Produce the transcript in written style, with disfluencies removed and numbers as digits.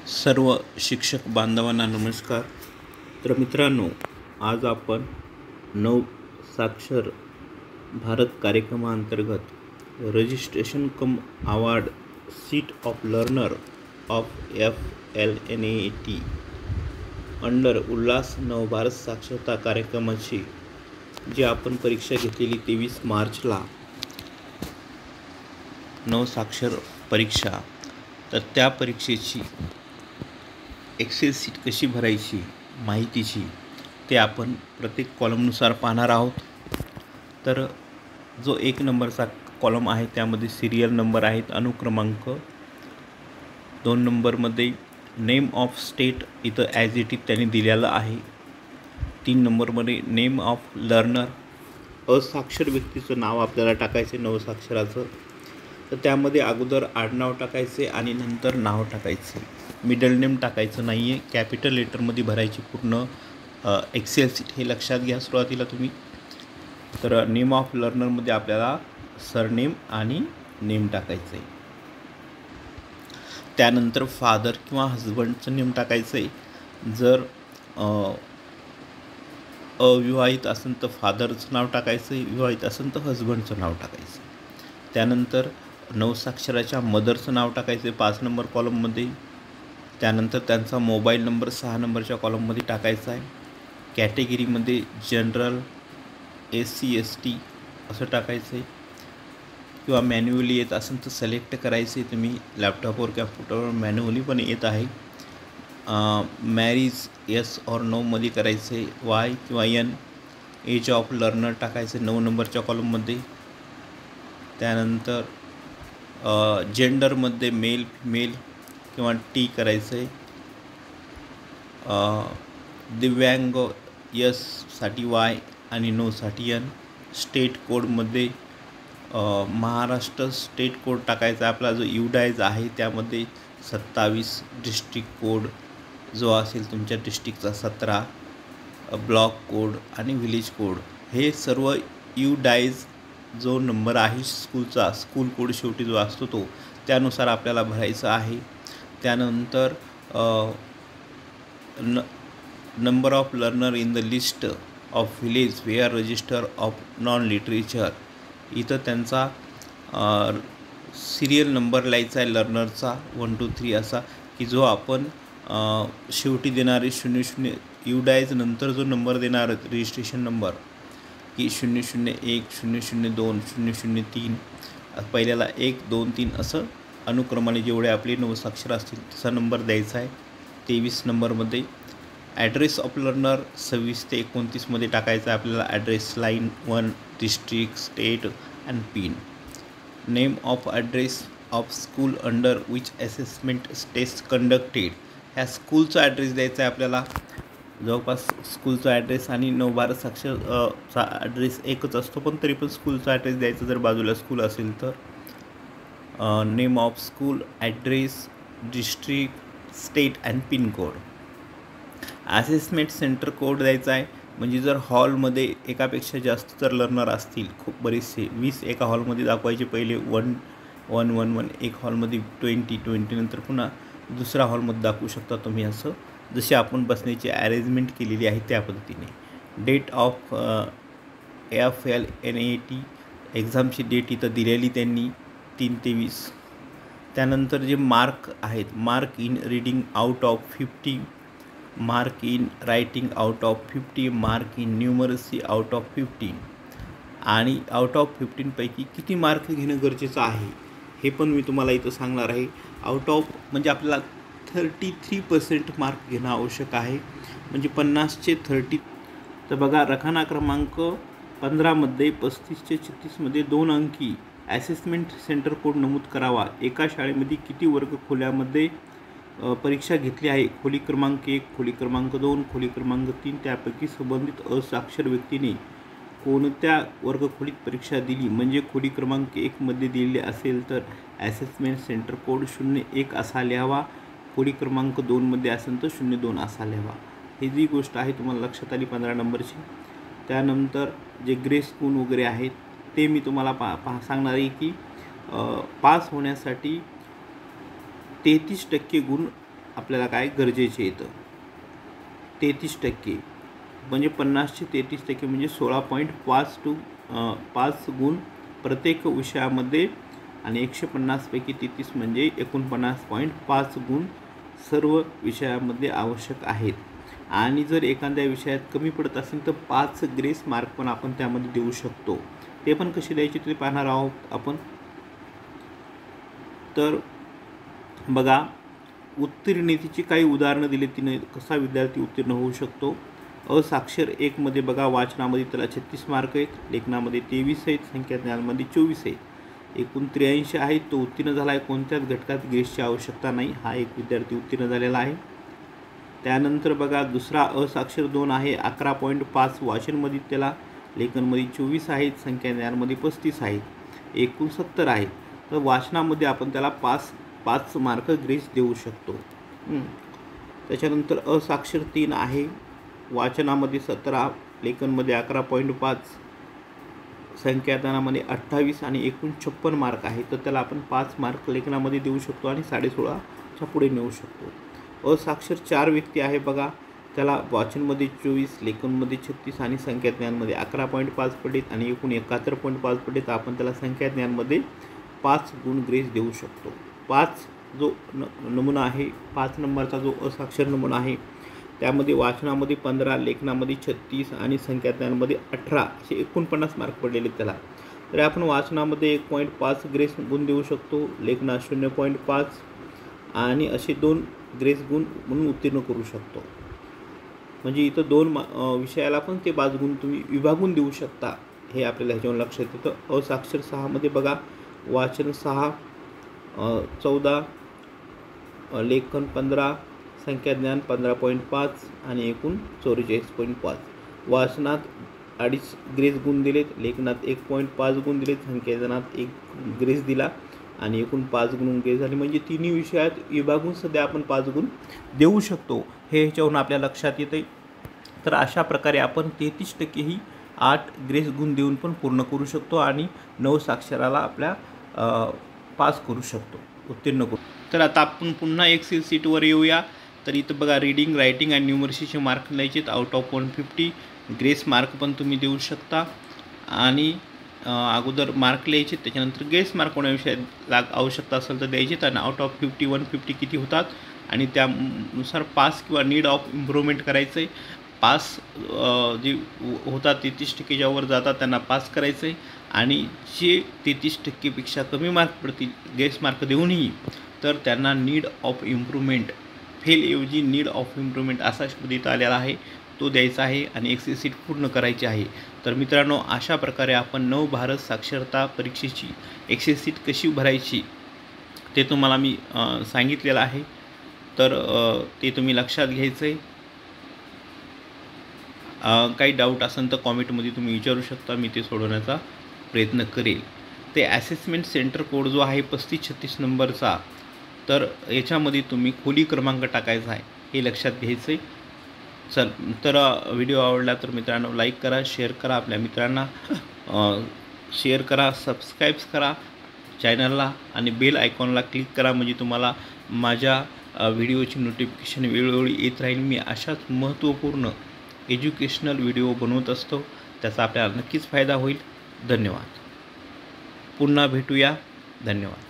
सर्व शिक्षक बांधवांना नमस्कार. तर मित्रांनो, आज आपण नव साक्षर भारत कार्यक्रमांतर्गत registration cum award sheet of learner of FLNAT under Ullas Navbharat साक्षरता कार्यक्रमाची जी आपण परीक्षा घेतलेली 23 मार्चला नवसाक्षर परीक्षा, तर त्या परीक्षेची एक्सेल सीट कशी भरायची माहितीची ते आपण प्रत्येक कॉलमनुसार पाहणार आहोत. तर जो 1 नंबरचा कॉलम आहे त्यामध्ये सिरियल नंबर आहेत, अनुक्रमांक. 2 नंबरमध्ये नेम ऑफ स्टेट इथं ॲज इट इज त्यांनी दिलेलं आहे. 3 नंबरमध्ये नेम ऑफ लर्नर, असाक्षर व्यक्तीचं नाव आपल्याला टाकायचे नवसाक्षराचं. तर त्यामध्ये अगोदर आडनाव टाकायचे आणि नंतर नाव टाकायचे, मिडल नेम टाकायचं नाही आहे. कॅपिटल लेटरमध्ये भरायची पूर्ण एक्सेल सीट, हे लक्षात घ्या सुरुवातीला तुम्ही. तर नेम ऑफ लर्नरमध्ये आपल्याला सरनेम आणि नेम टाकायचं आहे. त्यानंतर फादर किंवा हजबंडचं नेम टाकायचं आहे. जर अविवाहित असेल तर फादरचं नाव टाकायचं आहे, विवाहित असेल तर हजबंडचं नाव टाकायचं. त्यानंतर नवसाक्षराच्या मदरचं नाव टाकायचं आहे 5 नंबर कॉलममध्ये. त्यानंतर त्यांचा मोबाईल नंबर 6 नंबरच्या कॉलममध्ये टाकायचा आहे. कॅटेगरीमध्ये जनरल, SC ST असं टाकायचं आहे, किंवा मॅन्युअली येत असेल तर सिलेक्ट करायचे तुम्ही. लॅपटॉपवर कॅम्प्युटरवर मॅन्युअली पण येत आहे. मॅरिज येस ऑर नोमध्ये करायचे, Y किंवा N. एज ऑफ लर्नर टाकायचे 9 नंबरच्या कॉलममध्ये. त्यानंतर जेंडरमध्ये मेल फिमेल किंवा T करायचं आहे. दिव्यांग यससाठी Y आणि नोसाठी N. स्टेट कोडमध्ये महाराष्ट्र स्टेट कोड टाकायचा आपला, जो युडायज आहे त्यामध्ये 27. डिस्ट्रिक्ट कोड जो असेल तुमच्या डिस्ट्रिक्टचा 17. ब्लॉक कोड आणि विलेज कोड, हे सर्व युडायज जो नंबर आहे स्कूलचा, स्कूल कोड शेवटी जो असतो तो, त्यानुसार आपल्याला भरायचं आहे. त्यानंतर number of learner in the list of village where register of non literature, इथं त्यांचा सिरियल नंबर लिहायचा आहे लर्नरचा 1 2 3 असा, की जो आपण शेवटी देणारे 00 युडायज नंतर जो नंबर देणार रजिस्ट्रेशन नंबर, की 001 002 003, पहिल्याला 1 2 3 असं अनुक्रमाने जेवढे आपले नवसाक्षर असतील तसा नंबर द्यायचा आहे. 23 नंबरमध्ये ॲड्रेस ऑफ लर्नर 26 ते 29मध्ये टाकायचा आहे आपल्याला. Address line 1, district, state and pin. Name of address of school under which assessment test conducted, ह्या स्कूलचा ॲड्रेस द्यायचा आहे आपल्याला. जवळपास स्कूलचा ॲड्रेस आणि नवभारत साक्षरचा ॲड्रेस एकच असतो, पण तरी पण स्कूलचा ॲड्रेस द्यायचा जर बाजूला स्कूल असेल तर. Name of school, address, district, state and pin code. Assessment centre code द्यायचा आहे, म्हणजे जर हॉलमध्ये एकापेक्षा जास्त जर लर्नर असतील, खूप बरेचसे 20 एका हॉलमध्ये दाखवायचे, पहिले 1 1 1 1, एक हॉलमध्ये 20 20, नंतर पुन्हा दुसऱ्या हॉलमध्ये दाखवू शकता तुम्ही, असं जशी आपण बसण्याची अरेंजमेंट केलेली आहे त्या पद्धतीने. डेट ऑफ FLNAT एक्झामची डेट इथं दिलेली त्यांनी 3 ते 20. त्यानंतर जे मार्क आहेत, mark in reading out of 50, mark in writing out of 50, mark in numeracy out of 15, आणि आउट ऑफ 15 पैकी किती मार्क घेणं गरजेचं आहे हे पण मी तुम्हाला इथं सांगणार आहे. आउट ऑफ म्हणजे आपल्याला 33% मार्क घेणं आवश्यक आहे, म्हणजे 50चे 30. तर बघा, रखाना क्रमांक 15मध्ये 35 ते 36मध्ये 2 अंकी ॲसेसमेंट सेंटर कोड नमूद करावा. एका शाळेमध्ये किती वर्ग खोल्यामध्ये परीक्षा घेतली आहे, खोली क्रमांक 1, खोली क्रमांक 2, खोली क्रमांक 3, त्यापैकी संबंधित असाक्षर व्यक्तीने कोणत्या वर्गखोलीत परीक्षा दिली, म्हणजे खोली क्रमांक 1मध्ये दिलेले असेल तर ॲसेसमेंट सेंटर कोड 01 असा लिहावा. खोली क्रमांक 2मध्ये असेल तर 02 असा लिहावा. ही जी गोष्ट आहे तुम्हाला लक्षात आली 15 नंबरची. त्यानंतर जे ग्रेस गुण वगैरे आहेत ते मी तुम्हाला सांगणार आहे, की पास होण्यासाठी 33% गुण आपल्याला काय गरजेचे येतं 33%, म्हणजे 50चे 33% म्हणजे 16.5 गुण प्रत्येक विषयामध्ये आणि 150 पैकी 33 म्हणजे 49.5 गुण सर्व विषयामध्ये आवश्यक आहेत. आणि जर एखाद्या विषयात कमी पडत असेल तर 5 ग्रेस मार्क पण आपण त्यामध्ये देऊ शकतो. ते पण कसे द्यायचे ते पाहणार आहोत आपण. तर बघा, उत्तीर्णतेची काही उदाहरणं दिली तिने कसा विद्यार्थी उत्तीर्ण होऊ शकतो. असाक्षर 1 मध्ये बघा, वाचनामध्ये त्याला 36 मार्क आहेत, लेखनामध्ये 23 आहेत, संख्याज्ञानामध्ये 24 आहेत, एकूण 83 आहेत. तो उत्तीर्ण झाला आहे. कोणत्याच घटकात ग्रेसची आवश्यकता नाही. हा एक विद्यार्थी उत्तीर्ण झालेला आहे. त्यानंतर बघा, दुसरा असाक्षर 2 आहे, 11.5 वाचनमध्ये त्याला, लेखनमध्ये 24 आहेत, संख्याज्ञानामध्ये 35 आहेत, एकूण 70 आहेत. तर वाचनामध्ये आपण त्याला 5 मार्क ग्रेस देऊ शकतो. त्याच्यानंतर असाक्षर 3 आहे, वाचनामध्ये 17, लेखनमध्ये 11.5, संख्याज्ञानामध्ये 28 आणि एकूण 56 मार्क आहे. तर त्याला आपण 5 मार्क लेखनामध्ये देऊ शकतो आणि 16.5च्या पुढे नेऊ शकतो. असाक्षर 4 व्यक्ती आहे बघा, त्याला वाचनमध्ये 24, लेखनमध्ये 36 आणि संख्याज्ञानमध्ये 11.5 पडलेत आणि एकूण 71.5 पडलेत. आपण त्याला संख्याज्ञानमध्ये 5 गुण ग्रेस देऊ शकतो. 5 जो नमुना आहे, 5 नंबरचा जो असाक्षर नमुना आहे, त्यामध्ये वाचनामध्ये 15, लेखनामध्ये 36 आणि संख्याज्ञानमध्ये 18 असे 49 मार्क पडलेले त्याला. तर आपण वाचनामध्ये 1.5 ग्रेस गुण देऊ शकतो, लेखनात 0.5 आणि असे 2 ग्रेस गुण म्हणून उत्तीर्ण करू शकतो. म्हणजे इथं 2 विषयाला पण ते 5 गुण तुम्ही विभागून देऊ शकता, हे आपल्याला ह्याच्यावर लक्षात येतं. असाक्षर 6 मध्ये बघा, वाचन 6, 14, लेखन 15, संख्याज्ञान 15.5 आणि एकूण 44.5. वाचनात 2.5 ग्रेस गुण दिलेत, लेखनात 1.5 गुण दिलेत, संख्याज्ञानात 1 ग्रेस दिला आणि एकूण 5 गुण ग्रेस झाले. म्हणजे तिन्ही विषयात विभागून सध्या आपण 5 गुण देऊ शकतो, हे ह्याच्यावरून आपल्या लक्षात येते. तर अशा प्रकारे आपण 33% ही 8 ग्रेस गुण देऊन पण पूर्ण करू शकतो आणि 9 साक्षराला आपल्या पास करू शकतो, उत्तीर्ण करू. तर आता आपण पुन्हा एक्सेल शीटवर येऊया. तर इथं बघा, रीडिंग, रायटिंग आणि न्यूमर्सीचे मार्क द्यायचे आहेत. आउट ऑफ 150 ग्रेस मार्क पण तुम्ही देऊ शकता आणि अगोदर मार्क लिहायचे, त्याच्यानंतर ग्रेस मार्क कोणा विषयात आवश्यकता असेल तर द्यायचे आणि आउट ऑफ 50 150 किती होतात आणि त्यानुसार पास किंवा नीड ऑफ इम्प्रूव्हमेंट करायचं आहे. पास जे होतात 33%च्या वर जातात त्यांना पास करायचं आहे आणि जे 33%पेक्षा कमी मार्क पडतील ग्रेस मार्क देऊनही तर त्यांना नीड ऑफ इम्प्रूव्हमेंट, फेलऐवजी नीड ऑफ इम्प्रूव्हमेंट असा शब्द इथं आलेला आहे, तो द्यायचा आहे आणि एक्सेल शीट पूर्ण करायची आहे. तर मित्रांनो, अशा प्रकारे आपण 9 भारत साक्षरता परीक्षेची एक्सेल शीट कशी भरायची ते तुम्हाला मी सांगितलेलं आहे. तर ते तुम्ही लक्षात घ्यायचं आहे. काही डाऊट असेल तर कॉमेंटमध्ये तुम्ही विचारू शकता, मी ते सोडवण्याचा प्रयत्न करेल. ते ॲसेसमेंट सेंटर कोड जो आहे 3536 नंबरचा, तर याच्यामध्ये तुम्ही खोली क्रमांक टाकायचा आहे, हे लक्षात घ्यायचं आहे. तर व्हिडिओ आवडला तर मित्रांनो लाईक करा, शेअर करा, आपल्या मित्रांना शेअर करा, सबस्क्राईब करा चॅनलला आणि बेल आयकॉनला क्लिक करा, म्हणजे तुम्हाला माझ्या व्हिडिओची नोटिफिकेशन वेळोवेळी येत राहील. मी अशाच महत्त्वपूर्ण एज्युकेशनल व्हिडिओ बनवत असतो, त्याचा आपल्याला नक्कीच फायदा होईल. धन्यवाद. पुन्हा भेटूया. धन्यवाद.